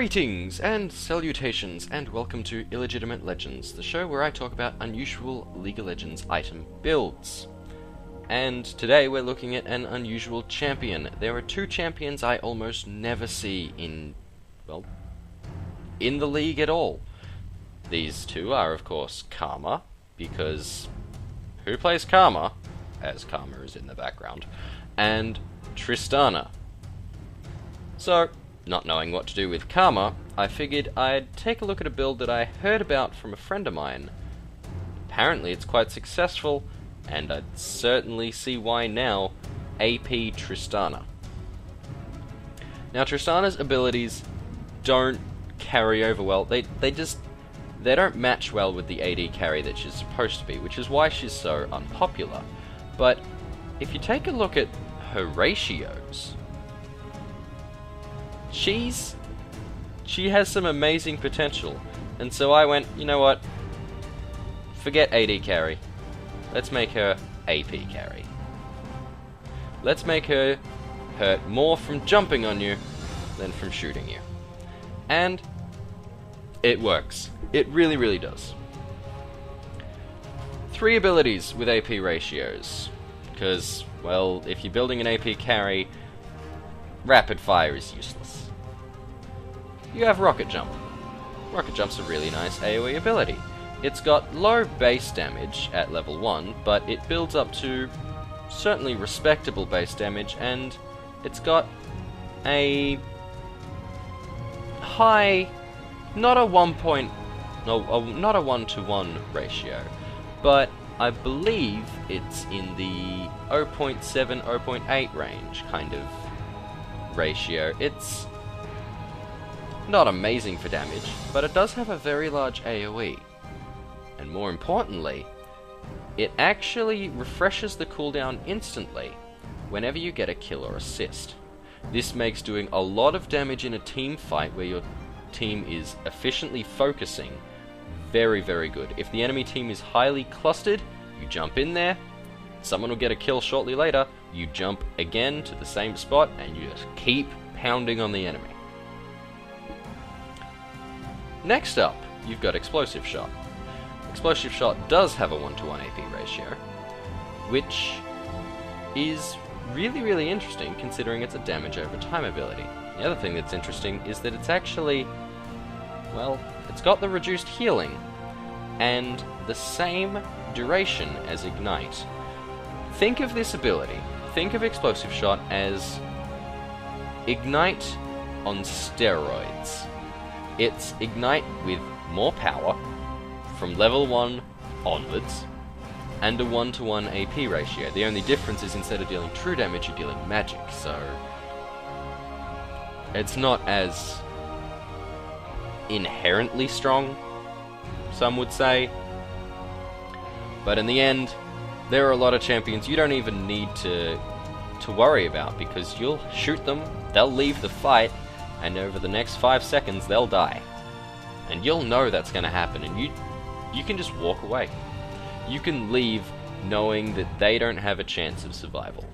Greetings and salutations and welcome to Illegitimate Legends, the show where I talk about unusual League of Legends item builds. And today we're looking at an unusual champion. There are two champions I almost never see in the league at all. These two are of course Karma, because who plays Karma, as Karma is in the background, and Tristana. So, not knowing what to do with Karma, I figured I'd take a look at a build that I heard about from a friend of mine. Apparently it's quite successful, and I'd certainly see why now. AP Tristana. Now Tristana's abilities don't carry over well. They don't match well with the AD carry that she's supposed to be, which is why she's so unpopular. But if you take a look at her ratios, she has some amazing potential, and so I went, you know what, forget AD carry, let's make her AP carry. Let's make her hurt more from jumping on you than from shooting you. And it works. It really, really does. 3 abilities with AP ratios, because, well, if you're building an AP carry, rapid fire is useless. You have Rocket Jump. Rocket Jump's a really nice AoE ability. It's got low base damage at level 1, but it builds up to certainly respectable base damage, and it's got a high, not a 1-to-1 ratio, but I believe it's in the 0.7, 0.8 range kind of ratio. It's not amazing for damage, but it does have a very large AoE. And more importantly, it actually refreshes the cooldown instantly whenever you get a kill or assist. This makes doing a lot of damage in a team fight where your team is efficiently focusing very, very good. If the enemy team is highly clustered, you jump in there, someone will get a kill shortly later, you jump again to the same spot, and you just keep pounding on the enemy. Next up, you've got Explosive Shot. Explosive Shot does have a 1-to-1 AP ratio, which is really, really interesting considering it's a damage over time ability. The other thing that's interesting is that it's actually, well, it's got the reduced healing and the same duration as Ignite. Think of this ability, think of Explosive Shot as Ignite on steroids. It's Ignite with more power from level 1 onwards and a 1-to-1 AP ratio. The only difference is instead of dealing true damage, you're dealing magic, so it's not as inherently strong, some would say. But in the end, there are a lot of champions you don't even need to worry about, because you'll shoot them, they'll leave the fight, and over the next 5 seconds they'll die. And you'll know that's going to happen, and you can just walk away. You can leave knowing that they don't have a chance of survival.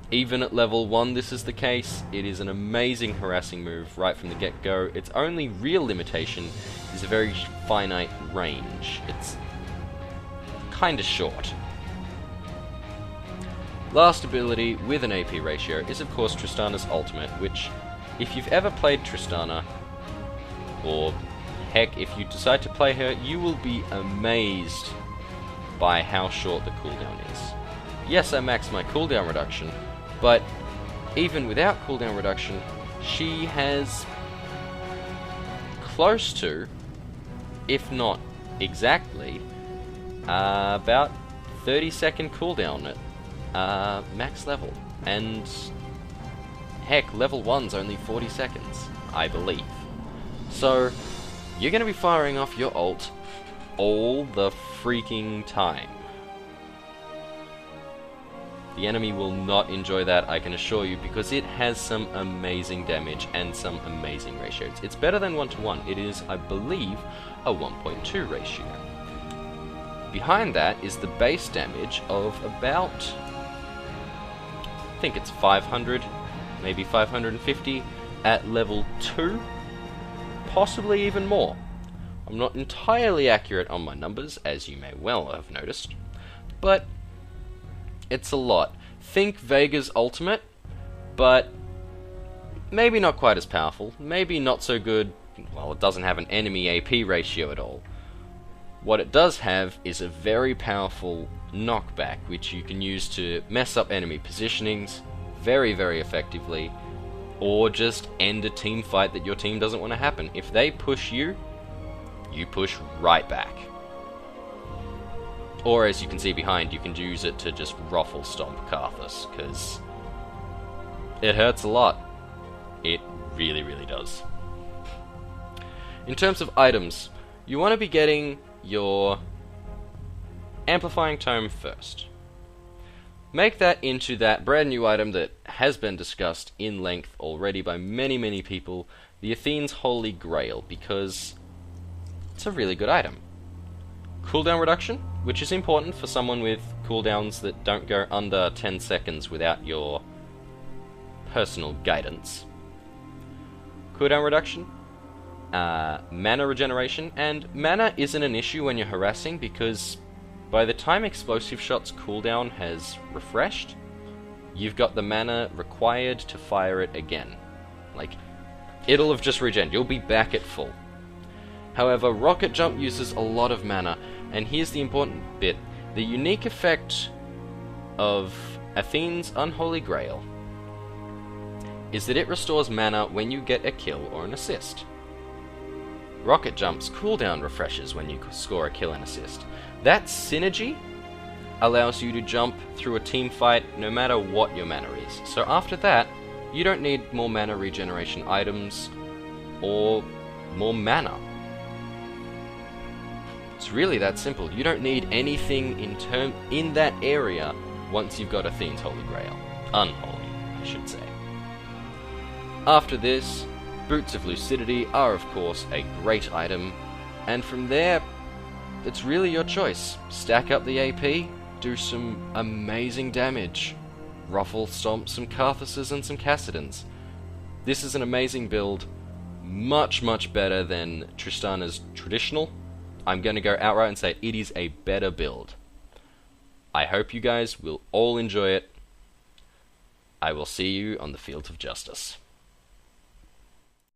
Even at level 1 this is the case. It is an amazing harassing move right from the get-go. Its only real limitation is a very finite range. It's kinda short. Last ability with an AP ratio is of course Tristana's ultimate, which, if you've ever played Tristana, or heck, if you decide to play her, you will be amazed by how short the cooldown is. Yes, I maxed my cooldown reduction, but even without cooldown reduction, she has close to, if not exactly, about 30-second cooldown at max level. And heck, level 1's only 40 seconds, I believe. So, you're going to be firing off your ult all the freaking time. The enemy will not enjoy that, I can assure you, because it has some amazing damage and some amazing ratios. It's better than 1-to-1. It is, I believe, a 1.2 ratio. Behind that is the base damage of about, I think it's 500, maybe 550 at level 2. possibly even more. I'm not entirely accurate on my numbers, as you may well have noticed, but it's a lot. Think Vega's ultimate, but maybe not quite as powerful, maybe not so good. Well, it doesn't have an enemy AP ratio at all. What it does have is a very powerful knockback, which you can use to mess up enemy positionings very, very effectively, or just end a team fight that your team doesn't want to happen. If they push you, you push right back. Or, as you can see behind, you can use it to just ruffle stomp Karthus, because it hurts a lot. It really, really does. In terms of items, you want to be getting your Amplifying Tome first. Make that into that brand new item that has been discussed in length already by many, many people, the Athene's Holy Grail, because it's a really good item. Cooldown reduction, which is important for someone with cooldowns that don't go under 10 seconds without your personal guidance. Cooldown reduction, mana regeneration, and mana isn't an issue when you're harassing because by the time Explosive Shot's cooldown has refreshed, you've got the mana required to fire it again. Like, it'll have just regen, you'll be back at full. However, Rocket Jump uses a lot of mana, and here's the important bit. The unique effect of Athene's Unholy Grail is that it restores mana when you get a kill or an assist. Rocket Jump's cooldown refreshes when you score a kill and assist. That synergy allows you to jump through a team fight no matter what your mana is. So after that, you don't need more mana regeneration items or more mana. It's really that simple. You don't need anything in that area once you've got Athene's Holy Grail. Unholy, I should say. After this, Boots of Lucidity are of course a great item, and from there, it's really your choice. Stack up the AP, do some amazing damage, ruffle stomp some Karthuses and some Cassidans. This is an amazing build, much, much better than Tristana's traditional. I'm going to go outright and say it is a better build. I hope you guys will all enjoy it. I will see you on the field of justice.